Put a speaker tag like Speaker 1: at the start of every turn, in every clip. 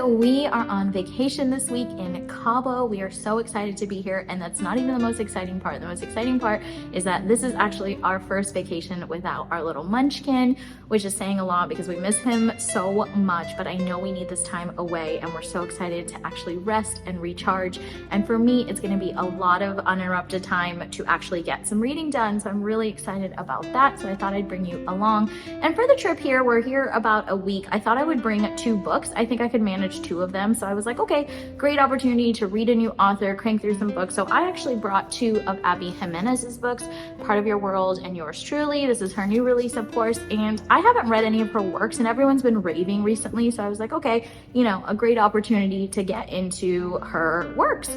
Speaker 1: we are on vacation this week in Cabo. We are so excited to be here, and that's not even the most exciting part. The most exciting part is that this is actually our first vacation without our little munchkin, which is saying a lot because we miss him so much, but I know we need this time away, and we're so excited to actually rest and recharge. And for me, it's going to be a lot of uninterrupted time to actually get some reading done, so I'm really excited about that. So I thought I'd bring you along. And for the trip here, we're here about a week. I thought I would bring 2 books. I think I could manage 2 of them. So I was like, okay, great opportunity to read a new author, crank through some books. So I actually brought 2 of Abby Jimenez's books, Part of Your World and Yours Truly. This is her new release, of course, and I haven't read any of her works, and everyone's been raving recently. So I was like, okay, you know, a great opportunity to get into her works.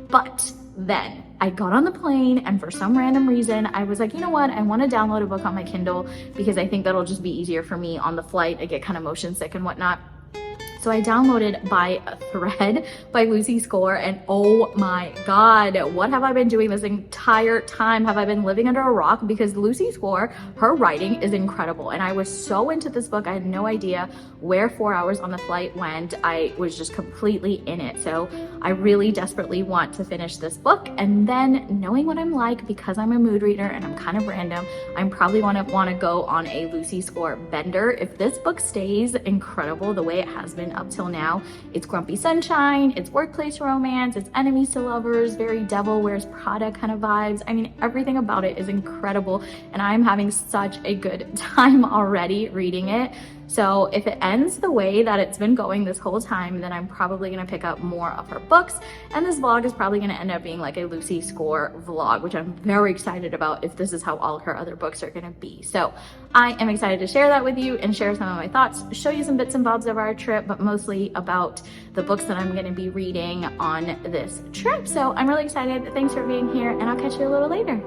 Speaker 1: But then I got on the plane, and for some random reason, I was like, you know what? I want to download a book on my Kindle because I think that'll just be easier for me on the flight. I get kind of motion sick and whatnot. So I downloaded By a Thread by Lucy Score, and oh my God, what have I been doing this entire time? Have I been living under a rock? Because Lucy Score, her writing is incredible. And I was so into this book, I had no idea where 4 hours on the flight went. I was just completely in it. So I really desperately want to finish this book. And then knowing what I'm like, because I'm a mood reader and I'm kind of random, I'm probably want to go on a Lucy Score bender. If this book stays incredible the way it has been up till now, it's Grumpy Sunshine, it's workplace romance, it's enemies to lovers, very Devil Wears Prada kind of vibes. I mean, everything about it is incredible, and I'm having such a good time already reading it. So if it ends the way that it's been going this whole time, then I'm probably going to pick up more of her books, and this vlog is probably going to end up being like a Lucy Score vlog, which I'm very excited about if this is how all her other books are going to be. So I am excited to share that with you and share some of my thoughts, show you some bits and bobs of our trip, but mostly about the books that I'm going to be reading on this trip. So I'm really excited. Thanks for being here, and I'll catch you a little later.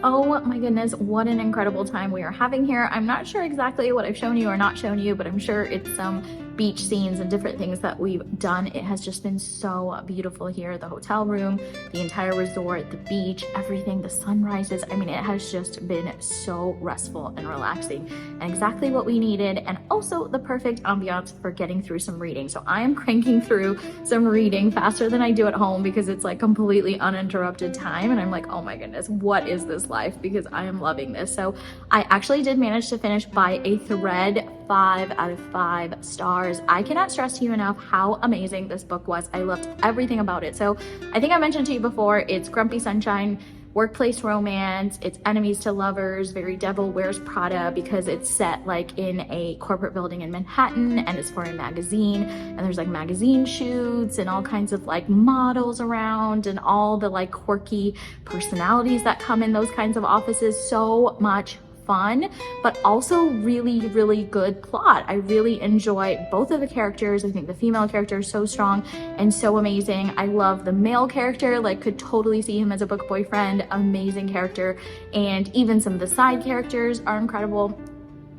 Speaker 1: Oh my goodness, what an incredible time we are having here. I'm not sure exactly what I've shown you or not shown you, but I'm sure it's some beach scenes and different things that we've done. It has just been so beautiful here. The hotel room, the entire resort, the beach, everything, the sunrises. I mean, it has just been so restful and relaxing, and exactly what we needed, and also the perfect ambiance for getting through some reading. So I am cranking through some reading faster than I do at home because it's like completely uninterrupted time, and I'm like, oh my goodness, what is this life? Because I am loving this. So I actually did manage to finish By a Thread, 5 out of 5 stars. I cannot stress to you enough how amazing this book was. I loved everything about it. So I think I mentioned to you before, it's Grumpy Sunshine, workplace romance, it's enemies to lovers, very Devil Wears Prada, because it's set like in a corporate building in Manhattan, and it's for a magazine, and there's like magazine shoots and all kinds of like models around and all the like quirky personalities that come in those kinds of offices. So much fun, but also really, really good plot. I really enjoy both of the characters. I think the female character is so strong and so amazing. I love the male character, like could totally see him as a book boyfriend, amazing character. And even some of the side characters are incredible.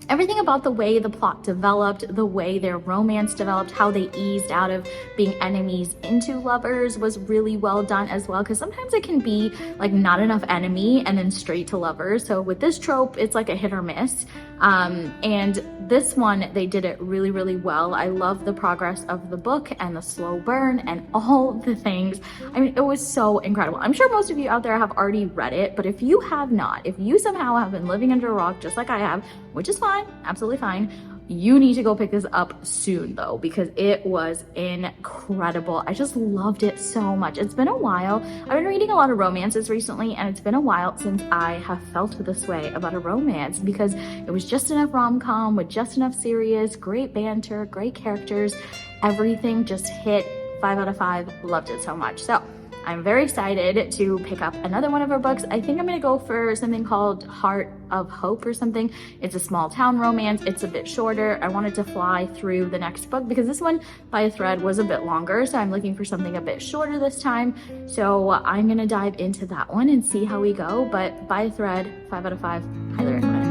Speaker 1: everything about the way the plot developed, the way their romance developed, how they eased out of being enemies into lovers was really well done as well, because sometimes it can be like not enough enemy and then straight to lovers. So with this trope, it's like a hit or miss. And this one, they did it really, really well. I love the progress of the book and the slow burn and all the things. I mean, it was so incredible. I'm sure most of you out there have already read it, but if you have not, if you somehow have been living under a rock just like I have, which is fine, absolutely fine, you need to go pick this up soon though, because it was incredible. I just loved it so much. It's been a while. I've been reading a lot of romances recently, and it's been a while since I have felt this way about a romance, because it was just enough rom-com with just enough serious, great banter, great characters. Everything just hit 5 out of 5. Loved it so much. So I'm very excited to pick up another one of her books. I think I'm gonna go for something called Heart of Hope or something. It's a small town romance. It's a bit shorter. I wanted to fly through the next book because this one by a thread was a bit longer. So I'm looking for something a bit shorter this time. So I'm gonna dive into that one and see how we go. But by a thread, 5 out of 5, highly recommend.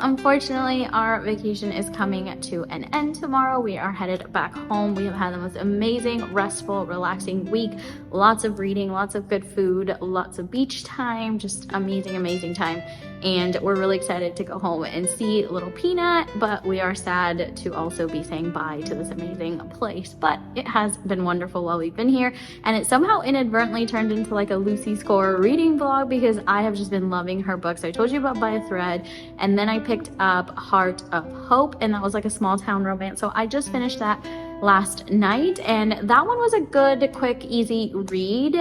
Speaker 1: Unfortunately, our vacation is coming to an end tomorrow. We are headed back home. We have had the most amazing, restful, relaxing week. Lots of reading, lots of good food, lots of beach time, just amazing, amazing time. And we're really excited to go home and see little Peanut, but we are sad to also be saying bye to this amazing place. But it has been wonderful while we've been here, and it somehow inadvertently turned into like a Lucy Score reading vlog because I have just been loving her books. I told you about By a Thread, and then I picked up Heart of Hope, and that was like a small town romance. So I just finished that last night, and that one was a good, quick, easy read.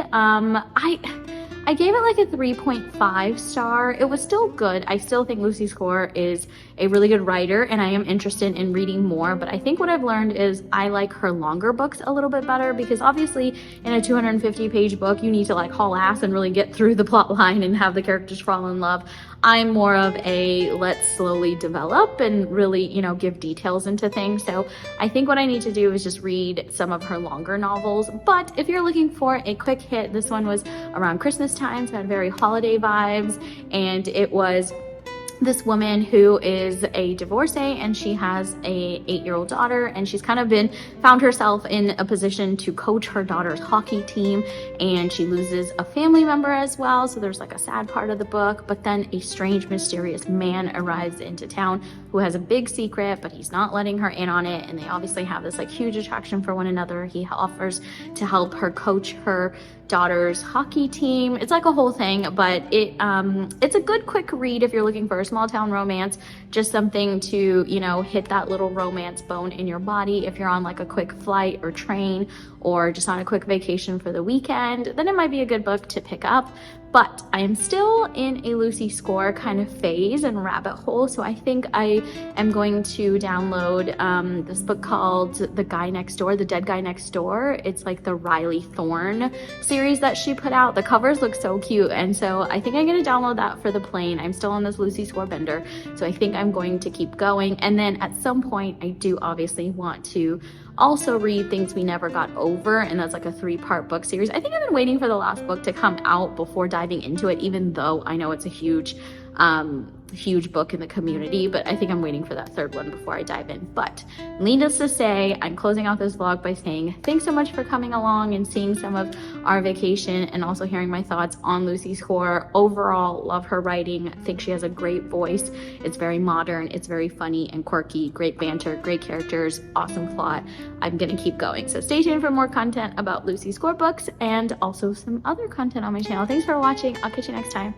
Speaker 1: I gave it like a 3.5 star. It was still good. I still think Lucy Score is a really good writer, and I am interested in reading more, but I think what I've learned is I like her longer books a little bit better, because obviously in a 250 page book, you need to like haul ass and really get through the plot line and have the characters fall in love. I'm more of a let's slowly develop and really, you know, give details into things. So I think what I need to do is just read some of her longer novels. But if you're looking for a quick hit, this one was around Christmas time, so it had very holiday vibes, and it was this woman who is a divorcee and she has a 8-year-old daughter, and she's kind of found herself in a position to coach her daughter's hockey team, and she loses a family member as well. So there's like a sad part of the book, but then a strange, mysterious man arrives into town who has a big secret, but he's not letting her in on it. And they obviously have this like huge attraction for one another. He offers to help her coach her daughter's hockey team. It's like a whole thing, but it's a good quick read if you're looking for a small town romance, just something to, you know, hit that little romance bone in your body. If you're on like a quick flight or train, or just on a quick vacation for the weekend, then it might be a good book to pick up. But I am still in a Lucy Score kind of phase and rabbit hole, so I think I am going to download this book called The Dead Guy Next Door. It's like the Riley Thorne series that she put out. The covers look so cute, and so I think I'm going to download that for the plane. I'm still on this Lucy Score bender, so I think I'm going to keep going. And then at some point, I do obviously want to also read Things We Never Got Over, and that's like a 3-part book series. I think I've been waiting for the last book to come out before diving into it, even though I know it's a huge book in the community, but I think I'm waiting for that 3rd one before I dive in. But needless to say, I'm closing out this vlog by saying thanks so much for coming along and seeing some of our vacation, and also hearing my thoughts on Lucy Score. Overall, love her writing. I think she has a great voice. It's very modern, it's very funny and quirky, great banter, great characters, awesome plot. I'm gonna keep going, so stay tuned for more content about Lucy Score books and also some other content on my channel. Thanks for watching. I'll catch you next time.